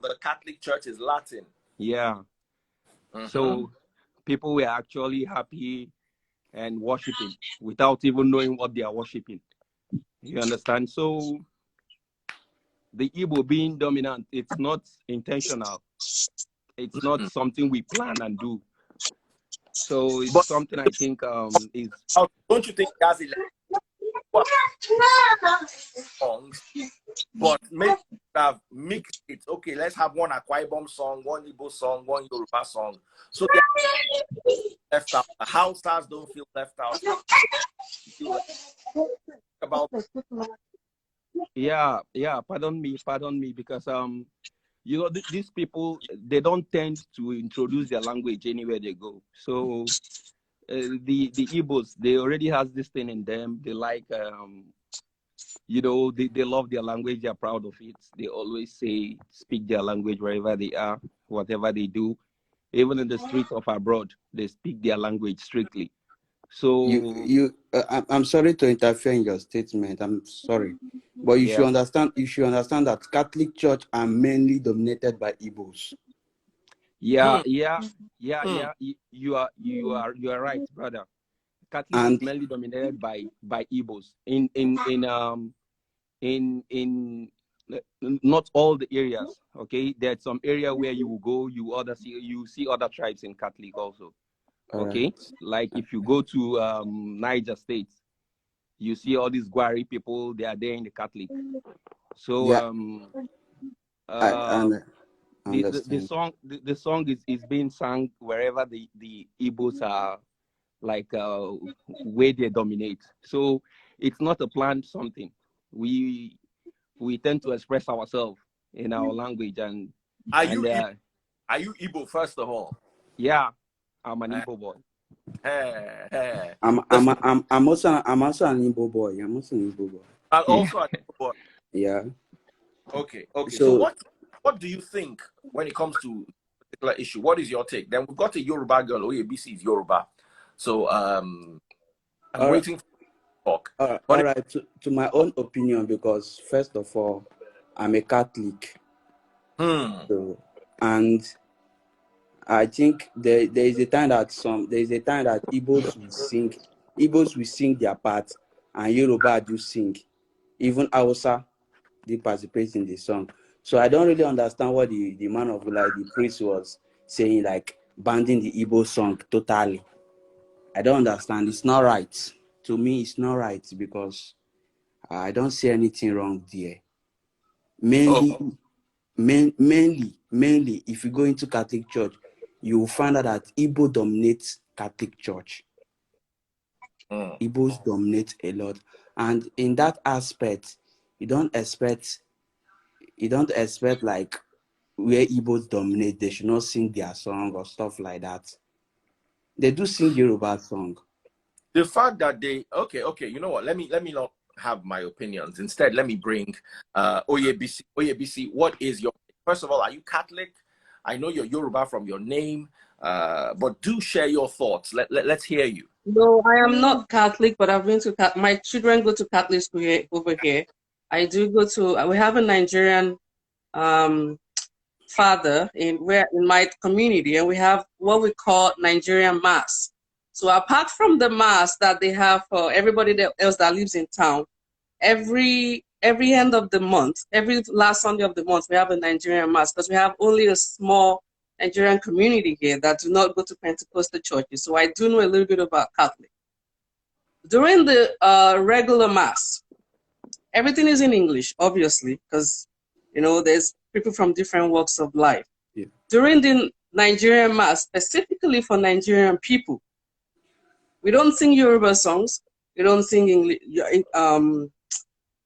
the Catholic Church is Latin. Yeah. So people were actually happy and worshiping without even knowing what they are worshiping. You understand? So the Igbo being dominant, it's not intentional. It's not something we plan and do. So it's something I think is. Don't you think that's songs? But maybe have mixed it. Okay, let's have one Akwa Ibom song, one Igbo song, one Yoruba song. So they are left out. The Hausas don't feel left out. About Yeah, pardon me, because you know, these people, they don't tend to introduce their language anywhere they go. So the Igbos, they already has this thing in them. They like you know, they love their language. They're proud of it. They always say, speak their language wherever they are, whatever they do. Even in the streets of abroad, they speak their language strictly. So I'm sorry to interfere in your statement. I'm sorry, but you should understand. You should understand that Catholic Church are mainly dominated by Igbos. Yeah. You are right, brother. Catholic is mainly dominated by Igbos in not all the areas. Okay, there's some area where you will go, you see other tribes in Catholic also. Okay, like if you go to Niger State, you see all these Gwari people. They are there in the Catholic. So the song is being sung wherever the Igbos are, like where they dominate. So it's not a planned something. We tend to express ourselves in our language. And are you Igbo first of all? Yeah, I'm an Igbo boy. I'm also an Igbo boy. I'm also an Igbo boy. I'm also an Igbo boy. Yeah. Okay. So what do you think when it comes to a particular issue? What is your take? Then we've got a Yoruba girl. OABC is Yoruba. So I'm waiting for talk. All right. To my own opinion, because first of all, I'm a Catholic. So, and I think there is a time that Igbos will sing their part, and Yoruba do sing. Even Hausa, they participate in the song. So I don't really understand what the man of, like, the priest was saying, like banning the Igbo song totally. I don't understand. It's not right. To me, it's not right, because I don't see anything wrong there. Mainly, if you go into Catholic Church, you will find out that Igbo dominates Catholic Church. Igbos dominate a lot, and in that aspect, you don't expect like where Igbos dominate, they should not sing their song or stuff like that. They do sing Yoruba song. The fact that they okay, you know what? Let me not have my opinions. Instead, let me bring OABC. OABC, what is your, first of all, are you Catholic? I know you're Yoruba from your name, but do share your thoughts. Let's hear you. No, I am not Catholic, but I've been to my children go to Catholic school over here. I do go to, we have a Nigerian father in my community, and we have what we call Nigerian Mass. So apart from the Mass that they have for everybody else that lives in town, every end of the month, every last Sunday of the month, we have a Nigerian Mass, because we have only a small Nigerian community here that do not go to Pentecostal churches. So I do know a little bit about Catholic. During the regular Mass, everything is in English, obviously, because, you know, there's people from different walks of life. Yeah. During the Nigerian Mass, specifically for Nigerian people, we don't sing Yoruba songs. We don't sing English,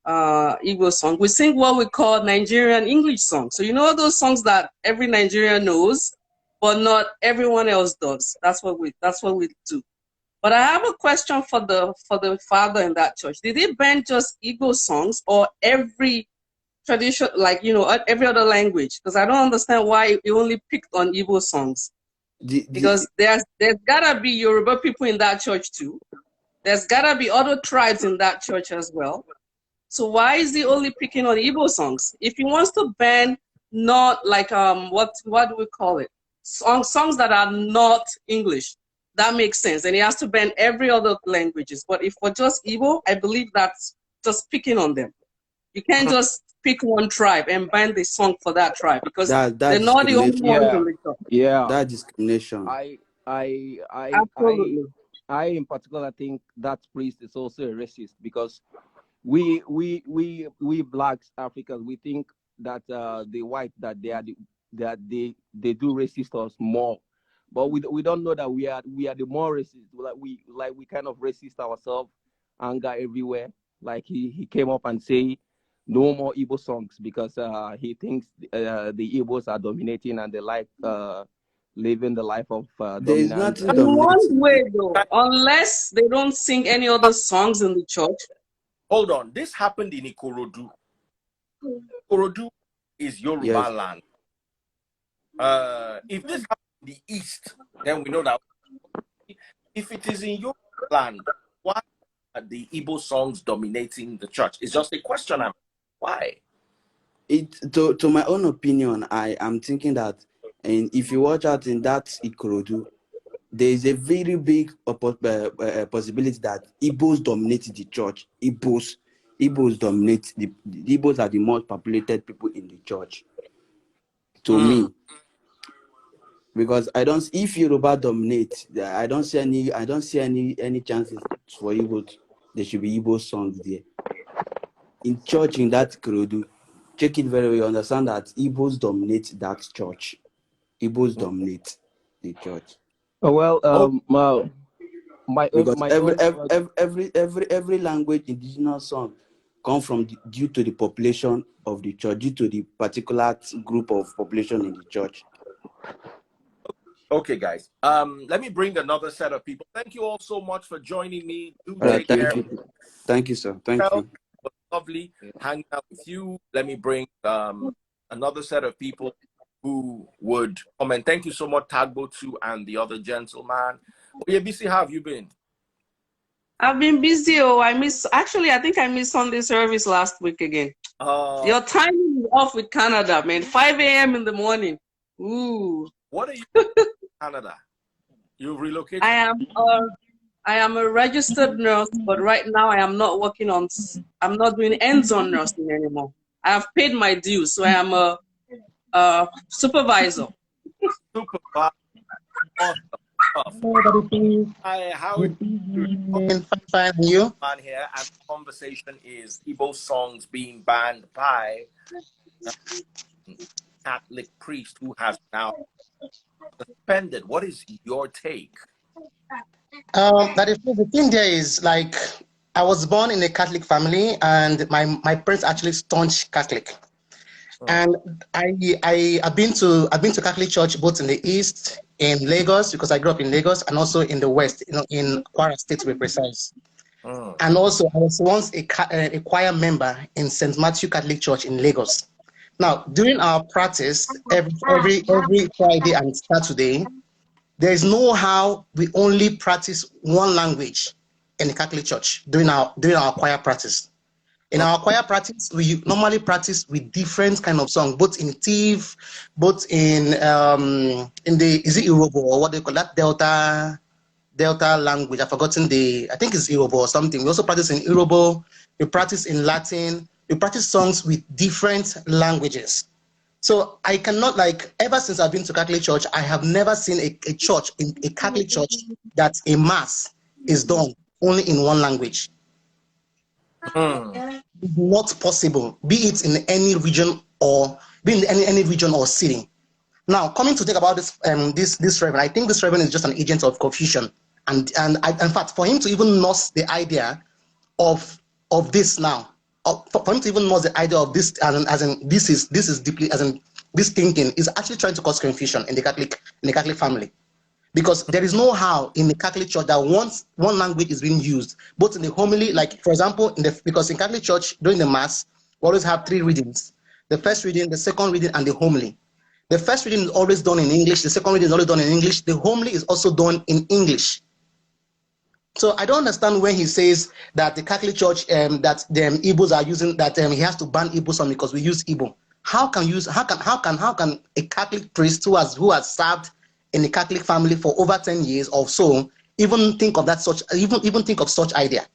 Igbo song. We sing what we call Nigerian English songs. So you know those songs that every Nigerian knows, but not everyone else does. That's what we do. But I have a question for the father in that church. Did he ban just Igbo songs, or every tradition, like, you know, every other language? Because I don't understand why he only picked on Igbo songs. Because there's gotta be Yoruba people in that church too. There's gotta be other tribes in that church as well. So why is he only picking on Igbo songs? If he wants to ban not like what do we call it? Songs that are not English. That makes sense. And he has to ban every other languages. But if for just Igbo, I believe that's just picking on them. You can't just pick one tribe and ban the song for that tribe because that they're not the only ones in the song. Yeah. that discrimination. Absolutely. I in particular think that priest is also a racist because we blacks Africans, we think that the white that they do racist us more, but we don't know that we are the more racist. We kind of racist ourselves, anger everywhere. Like he came up and say no more Igbo songs because he thinks the Igbos are dominating and they like living the life of There is dominant. nothing In one dominating. way though, unless they don't sing any other songs in the church. Hold on. This happened in Ikorodu. Ikorodu is Yoruba Yes. land. If this happened in the East, then we know that. If it is in your land, why are the Igbo songs dominating the church? It's just a question. Why? To my own opinion, I am thinking that, and if you watch out in that Ikorodu, there is a very big possibility that Igbos dominate the church. Igbos dominate the Igbos are the most populated people in the church. To me, because I don't. If Yoruba dominate, I don't see any chances for Igbo. There should be Igbo songs there in church in that Ikorodu. Check it very well. You understand that Igbos dominate that church. Igbos dominate the church. Well, my Because own every language indigenous song come from due to the population of the church, due to the particular group of population in the church. Okay, guys. Let me bring another set of people. Thank you all so much for joining me. Do take care. Thank you, sir. Thank you. It was lovely hanging out with you. Let me bring another set of people who would comment. Thank you so much, Tagbo too, and the other gentleman. BC, how have you been? I've been busy. Oh, I think I missed Sunday service last week again. Your timing is off with Canada, man. 5 a.m. in the morning. Ooh. What are you doing in Canada? You relocated? I am a registered nurse, but right now I'm not doing hands-on nursing anymore. I have paid my dues, so I am a supervisor. Supervisor. Awesome. Hi, how are you? Fine, you? Man here, and the conversation is Igbo songs being banned by Catholic priest who has now suspended. What is your take? The thing there is, like, I was born in a Catholic family, and my parents actually staunch Catholic. And I've been to Catholic church both in the East, in Lagos, because I grew up in Lagos, and also in the West, in Kwara State to be precise. And also I was once a choir member in St. Matthew Catholic Church in Lagos. Now, during our practice, every Friday and Saturday, there is no how we only practice one language in the Catholic Church during our choir practice. In our choir practice, we normally practice with different kind of song, both in Tiv, both in the, is it Irobo or what they call that, Delta language? I've forgotten I think it's Irobo or something. We also practice in Irobo, we practice in Latin, we practice songs with different languages. So I cannot, like, ever since I've been to Catholic Church, I have never seen a church, in a Catholic church, that a mass is done only in one language. Not possible, be it in any region or city. Now, coming to think about this reverend, I think this reverend is just an agent of confusion, and in fact, for him to even nurse the idea of this now, for him to even nurse the idea of this, as in this is deeply, as in this thinking is actually trying to cause confusion in the Catholic family. Because there is no how in the Catholic Church that once one language is being used, both in the homily, like for example, because in Catholic Church during the Mass, we always have 3 readings: the first reading, the second reading, and the homily. The first reading is always done in English. The second reading is always done in English. The homily is also done in English. So I don't understand when he says that the Catholic Church that the Igbos are using, that he has to ban Igbo song because we use Igbo. How can a Catholic priest who has served in a Catholic family for over 10 years or so even think of even think of such idea?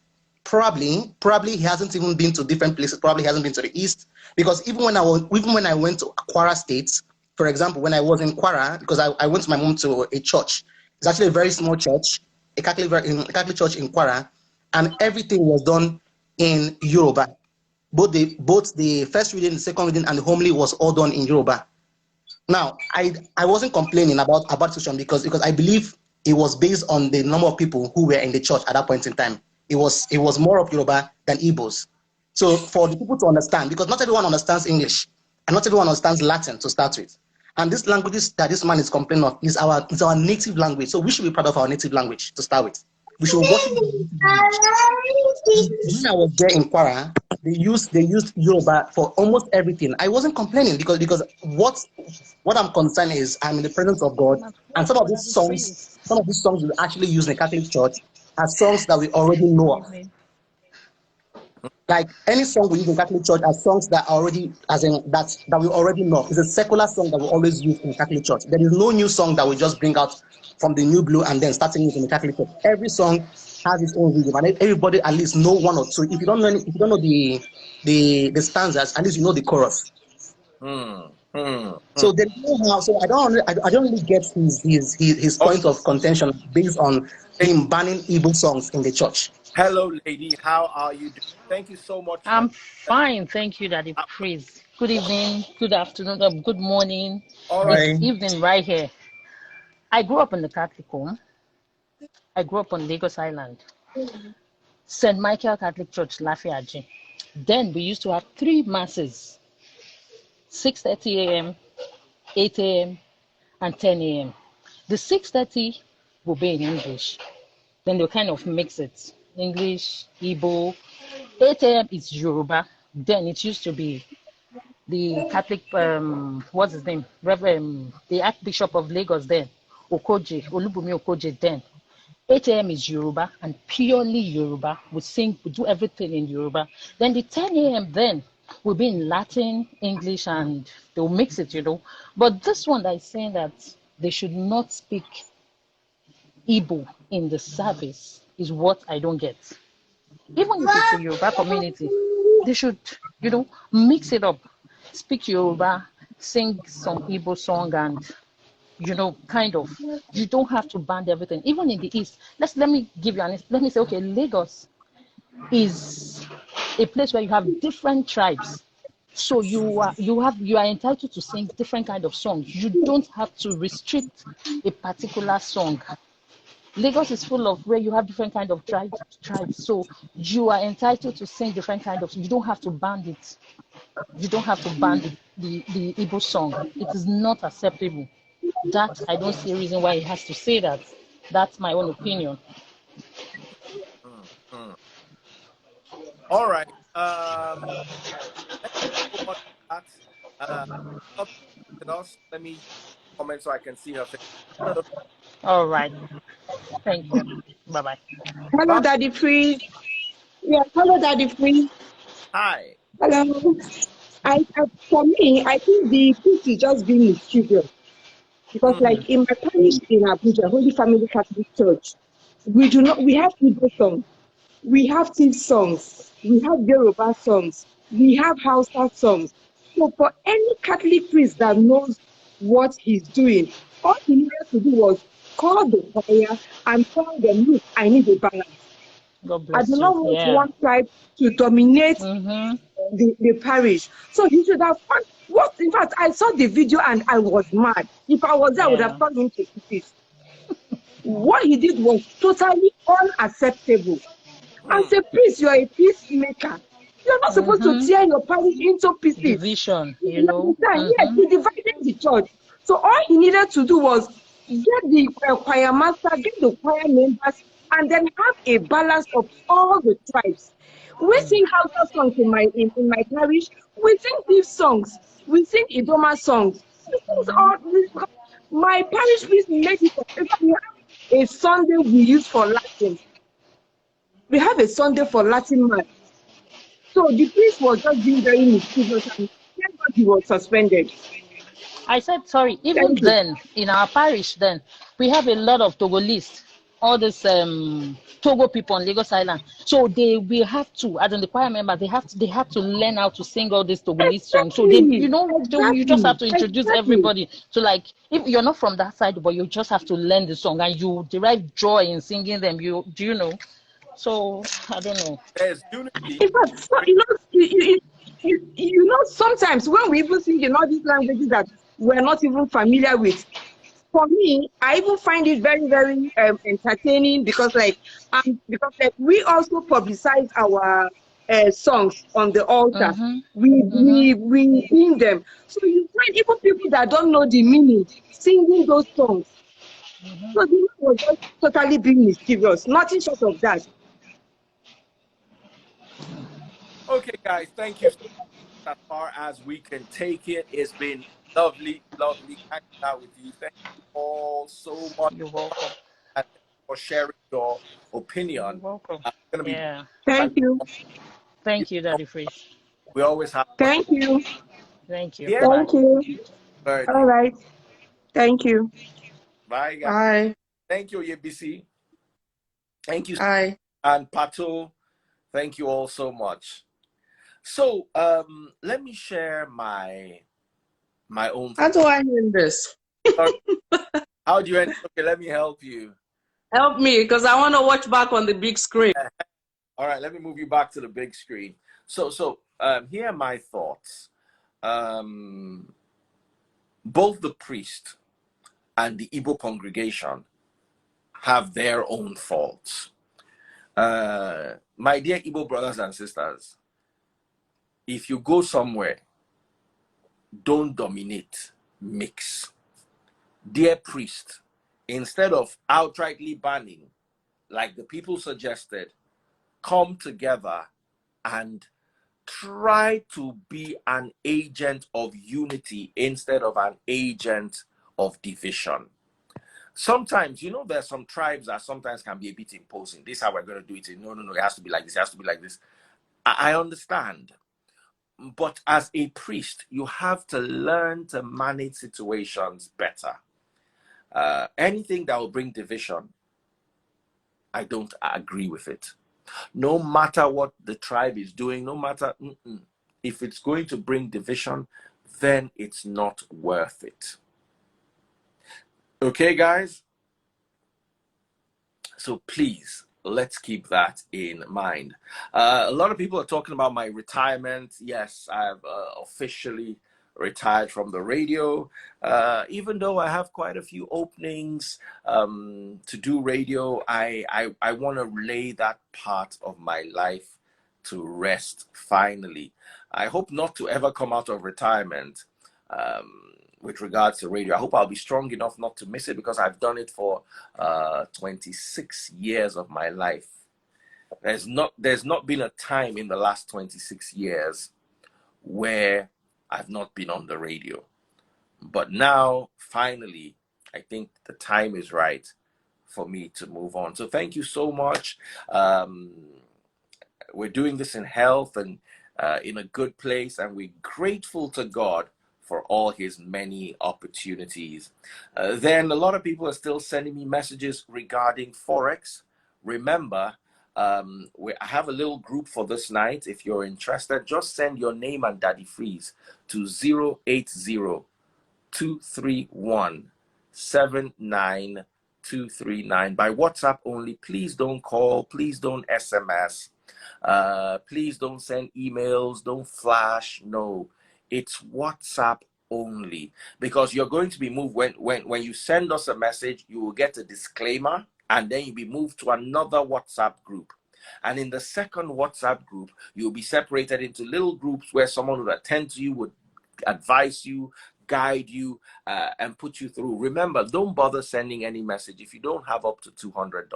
Probably he hasn't even been to different places. Probably he hasn't been to the east, because even when I went to Kwara State, for example, when I was in Kwara, because I went to my mom to a church. It's actually a very small church, a Catholic church in Kwara, and everything was done in Yoruba. Both the first reading, the second reading, and the homily was all done in Yoruba. Now, I wasn't complaining about situation because I believe it was based on the number of people who were in the church at that point in time. It was more of Yoruba than Igbos. So for the people to understand, because not everyone understands English and not everyone understands Latin to start with. And these languages that this man is complaining of is our native language. So we should be proud of our native language to start with. We should worship. When I was there in Kwara, they used Yoruba for almost everything. I wasn't complaining because what I'm concerned is I'm in the presence of God, and some of these songs we actually use in the Catholic Church are songs that we already know of. Like any song we use in Catholic Church are songs that are already, that we already know. It's a secular song that we always use in Catholic Church. There is no new song that we just bring out from the new blue and then start singing it in the Catholic Church. Every song has its own rhythm, and everybody at least know one or two. If you don't know the stanzas, at least you know the chorus. So there's no how. So I don't really get his point of contention based on him banning Igbo songs in the church. Hello, lady. How are you doing? Thank you so much. I'm fine. Thank you, Daddy Praise. Good evening, good afternoon, good morning. All right. It's evening right here. I grew up in the Catholic home. I grew up on Lagos Island. St. Michael Catholic Church, Lafayette. Then we used to have 3 masses, 6:30 a.m., 8 a.m., and 10 a.m. The 6:30 will be in English. Then they'll kind of mix it. English, Igbo. 8 a.m. is Yoruba. Then it used to be the Catholic, what's his name? Reverend, the Archbishop of Lagos then, Okoje, Olubumi Okoje then. 8 a.m. is Yoruba and purely Yoruba. We do everything in Yoruba. Then the 10 a.m. then will be in Latin, English, and they'll mix it, But this one that is saying that they should not speak Igbo in the service is what I don't get. Even if it's a Yoruba community, they should, mix it up. Speak Yoruba, sing some Igbo song, and, kind of, you don't have to ban everything. Even in the East, let me give you let me say, okay, Lagos is a place where you have different tribes. So you are entitled to sing different kind of songs. You don't have to restrict a particular song. Lagos is full of where you have different kind of tribes. So you are entitled to sing different kind of. You don't have to ban it. You don't have to ban the Igbo song. It is not acceptable. That I don't see a reason why he has to say that. That's my own opinion. All right. Let me comment so I can see her face. All right. Thank you. Bye-bye. Hello, Daddy Free. Yeah, hello, Daddy Free. Hi. Hello. For me, I think the priest is just being mischievous. Because like in my parish in Abuja, Holy Family Catholic Church, we have Igbo songs, we have Tiv songs, we have Yoruba songs, we have Hausa songs. So for any Catholic priest that knows what he's doing, all he needed to do was call the choir and tell them, look, I need a balance. I do not want one tribe to dominate the parish. So he should have found in fact, I saw the video and I was mad. If I was there, I would have told him to pieces. What he did was totally unacceptable. As a priest, you're a peacemaker. You're not supposed to tear your parish into pieces. Division, Yes, he divided the church. So all he needed to do was get the choir master, get the choir members, and then have a balance of all the tribes. We sing Hausa songs in my parish. We sing these songs. We sing Idoma songs. My parish priest made it a Sunday we use for Latin. We have a Sunday for Latin mass. So the priest was just being very mischievous. thank God he was suspended. I said sorry. Even Thank you. then, in our parish, then we have a lot of Togolese, all this Togo people on Lagos Island. So they will have to, as in the choir member, they have to learn how to sing all these Togolese songs. So they, Exactly. you just have Exactly. to introduce Exactly. everybody to, like, if you're not from that side, but you just have to learn the song and you derive joy in singing them. Do you know? So I don't know. There's unity. In fact, you know, sometimes when we even sing in all these languages that we're not even familiar with, for me, I even find it very, very entertaining because, because like we also publicize our songs on the altar. Mhm. We Mhm. sing them. So you find even people that don't know the meaning singing those songs. So the man was just totally being mischievous. Nothing short of that. Okay, guys, thank you so much. As far as we can take it, it's been lovely, lovely hanging out with you. Thank you all so much You're welcome. for sharing your You're opinion. welcome. I'm gonna be Yeah. back. Thank you. You Thank you, know, Daddy Freeze. we always have fun Thank you. Thank you. here. Bye. Thank you. All Learning. right. Thank you. Bye, guys. Bye. Thank you, YBC. Thank you, Bye. and Pato. Thank you all so much. So, let me share my own. How do I end this? How do you end? Okay, let me help you. Help me, because I want to watch back on the big screen. All right, let me move you back to the big screen. So, here are my thoughts. Both the priest and the Igbo congregation have their own faults. My dear Igbo brothers and sisters, if you go somewhere, don't dominate, mix. Dear priest, instead of outrightly banning, like the people suggested, come together and try to be an agent of unity instead of an agent of division. Sometimes, there's some tribes that sometimes can be a bit imposing. This is how we're going to do it. No, it has to be like this. It has to be like this. I understand. But as a priest, you have to learn to manage situations better. Anything that will bring division, I don't agree with it. No matter what the tribe is doing, no matter, if it's going to bring division, then it's not worth it. Okay, guys? So please, let's keep that in mind. A lot of people are talking about my retirement. Yes, I've officially retired from the radio, even though I have quite a few openings to do radio. I want to lay that part of my life to rest finally. I hope not to ever come out of retirement with regards to radio. I hope I'll be strong enough not to miss it, because I've done it for 26 years of my life. There's not been a time in the last 26 years where I've not been on the radio. But now, finally, I think the time is right for me to move on. So thank you so much. We're doing this in health and in a good place, and we're grateful to God for all his many opportunities. Then a lot of people are still sending me messages regarding Forex. Remember, I have a little group for this night. If you're interested, just send your name and Daddy Freeze to 080-231-79239 by WhatsApp only. Please don't call, please don't SMS, please don't send emails, don't flash. No, it's WhatsApp only, because you're going to be moved. When you send us a message, you will get a disclaimer, and then you'll be moved to another WhatsApp group. And in the second WhatsApp group, you'll be separated into little groups where someone would attend to you, would advise you, guide you, and put you through. Remember, don't bother sending any message if you don't have up to $200.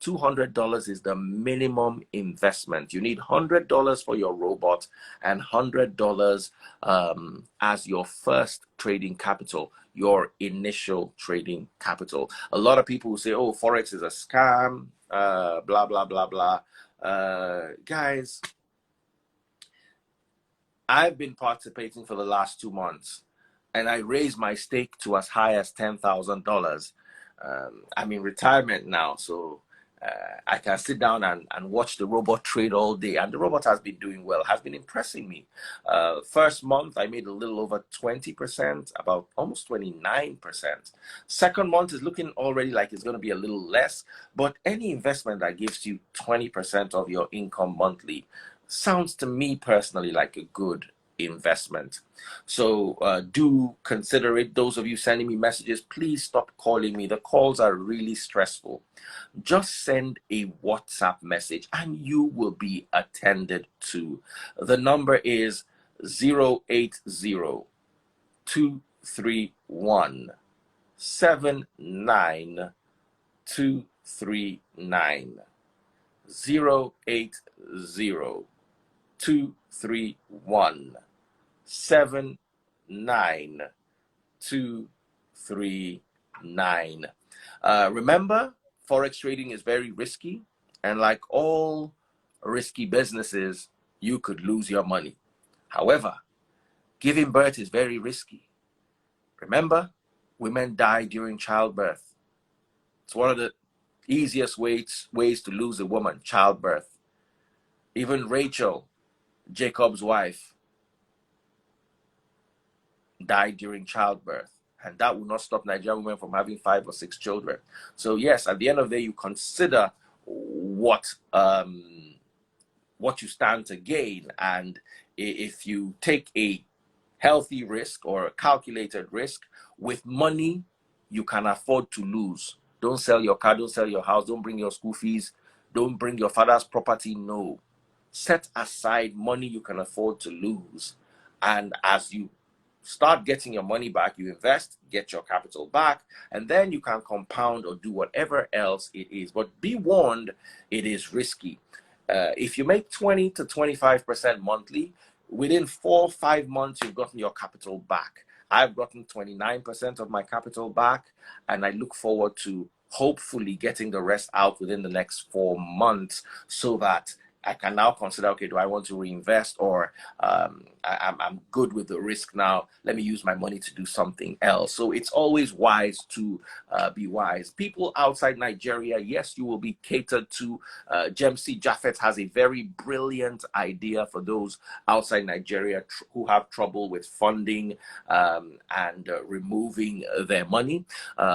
$200 is the minimum investment. You need $100 for your robot and $100 as your first trading capital, your initial trading capital. A lot of people will say, oh, Forex is a scam, blah, blah, blah, blah. Guys, I've been participating for the last 2 months, and I raised my stake to as high as $10,000. I'm in retirement now, so I can sit down and watch the robot trade all day, and the robot has been doing well, has been impressing me. First month, I made a little over 20%, about almost 29%. Second month is looking already like it's going to be a little less, but any investment that gives you 20% of your income monthly sounds to me personally like a good investment. So do consider it. Those of you sending me messages, please stop calling me. The calls are really stressful. Just send a WhatsApp message and you will be attended to. The number is 080-231-79239. 080-231-79239. Remember, Forex trading is very risky, and like all risky businesses, you could lose your money. However, giving birth is very risky. Remember, women die during childbirth. It's one of the easiest ways to lose a woman, childbirth. Even Rachel, Jacob's wife, died during childbirth, and that will not stop Nigerian women from having 5 or 6 children. So yes, at the end of the day, you consider what you stand to gain, and if you take a healthy risk or a calculated risk with money you can afford to lose. Don't sell your car, don't sell your house, don't bring your school fees, don't bring your father's property. No, set aside money you can afford to lose, and as you start getting your money back, you invest, get your capital back, and then you can compound or do whatever else it is. But be warned, it is risky. If you make 20 to 25% monthly, within 4 or 5 months, you've gotten your capital back. I've gotten 29% of my capital back, and I look forward to hopefully getting the rest out within the next 4 months, so that I can now consider, okay, do I want to reinvest, or I'm good with the risk now. Let me use my money to do something else. So it's always wise to be wise. People outside Nigeria, yes, you will be catered to. Jemsi Japheth has a very brilliant idea for those outside Nigeria who have trouble with funding and removing their money.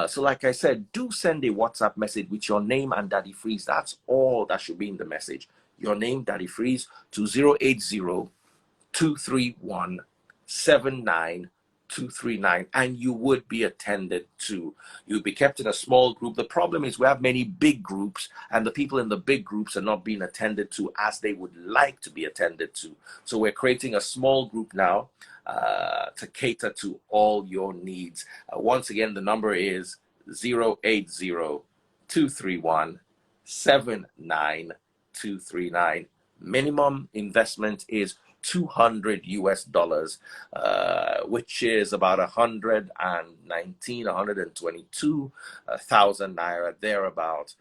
So like I said, do send a WhatsApp message with your name and Daddy Freeze. That's all that should be in the message. Your name, Daddy Freeze, to 080-231-79239, and you would be attended to. You'll be kept in a small group. The problem is we have many big groups, and the people in the big groups are not being attended to as they would like to be attended to. So we're creating a small group now to cater to all your needs. Once again, the number is 080-231-79239. Minimum investment is $200, which is about 122,000 naira thereabout,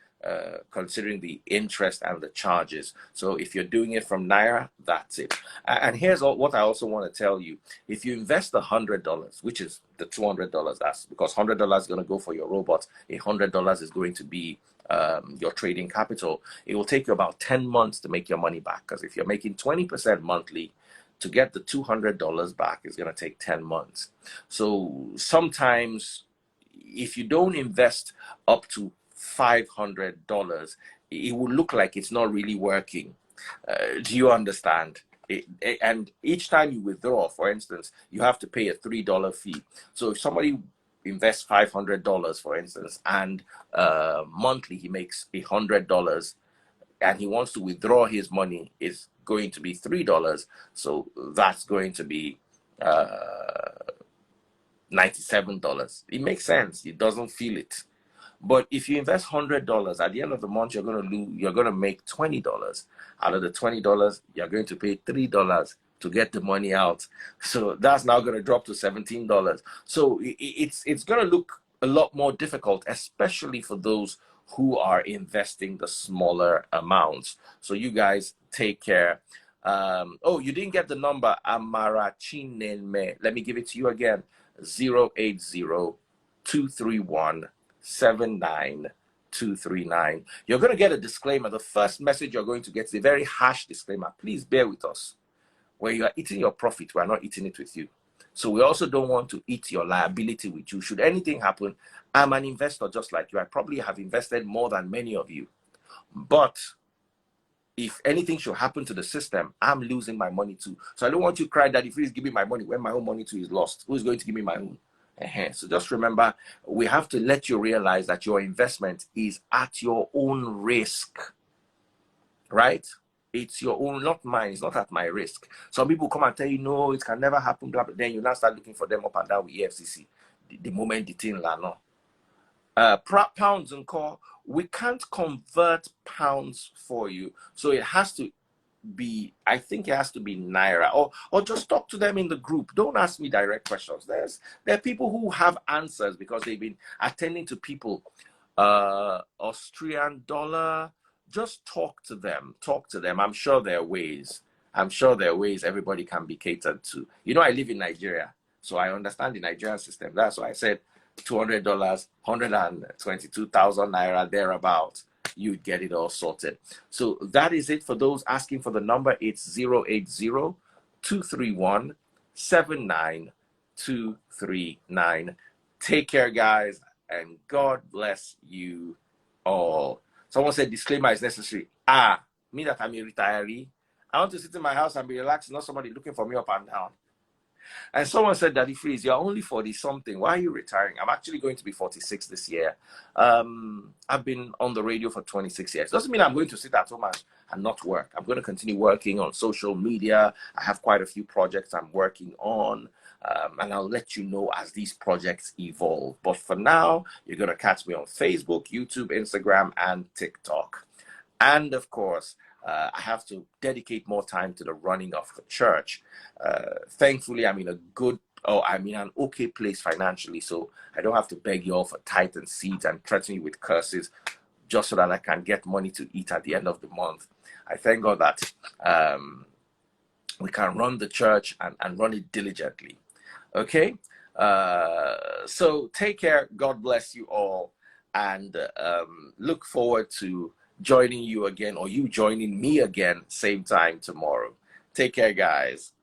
considering the interest and the charges. So if you're doing it from naira, that's it. And here's what I also want to tell you: if you invest $100, which is the $200, that's because $100 is going to go for your robot, $100 is going to be your trading capital. It will take you about 10 months to make your money back, because if you're making 20% monthly, to get the $200 back is going to take 10 months. So sometimes if you don't invest up to $500, it will look like it's not really working. Do you understand? And each time you withdraw, for instance, you have to pay a $3 fee. So if somebody invest $500, for instance, and monthly he makes $100, and he wants to withdraw his money, is going to be $3. So that's going to be $97. It makes sense. It doesn't feel it. But if you invest $100, at the end of the month, you're going to make $20. Out of the $20, you're going to pay $3 to get the money out. So that's now going to drop to $17. So it's going to look a lot more difficult, especially for those who are investing the smaller amounts. So you guys take care. Oh, you didn't get the number. Amara Chinenme. Let me give it to you again. 080-231-79239. You're going to get a disclaimer. The first message you're going to get is a very harsh disclaimer. Please bear with us. When you are eating your profit, we are not eating it with you. So we also don't want to eat your liability with you. Should anything happen, I'm an investor just like you. I probably have invested more than many of you. But if anything should happen to the system, I'm losing my money too. So I don't want you to cry that if he's giving my money when my own money too is lost. Who's going to give me my own? So just remember, we have to let you realize that your investment is at your own risk, right? It's your own, not mine. It's not at my risk. Some people come and tell you, no, it can never happen, blah, blah. Then you now start looking for them up and down with EFCC. The moment the thing la no. Pounds and call, we can't convert pounds for you. So it has to be, I think it has to be Naira, or just talk to them in the group. Don't ask me direct questions. There are people who have answers because they've been attending to people. Austrian dollar, just talk to them. I'm sure there are ways. Everybody can be catered to. You know, I live in Nigeria, so I understand the Nigerian system. That's why I said $200, 122,000 Naira, thereabout. You'd get it all sorted. So that is it for those asking for the number. It's 080-231-79239. Take care, guys, and God bless you all. Someone said disclaimer is necessary. Me that I'm a retiree. I want to sit in my house and be relaxed, not somebody looking for me up and down. And someone said, Daddy Freeze, you're only 40 something. Why are you retiring? I'm actually going to be 46 this year. I've been on the radio for 26 years. Doesn't mean I'm going to sit at home and not work. I'm going to continue working on social media. I have quite a few projects I'm working on. And I'll let you know as these projects evolve. But for now, you're going to catch me on Facebook, YouTube, Instagram, and TikTok. And of course, I have to dedicate more time to the running of the church. Thankfully, I'm in an okay place financially, so I don't have to beg you all for tithe and seeds and threaten you with curses just so that I can get money to eat at the end of the month. I thank God that we can run the church and run it diligently. Okay? So take care. God bless you all. And look forward to joining you again, or you joining me again, same time tomorrow. Take care, guys.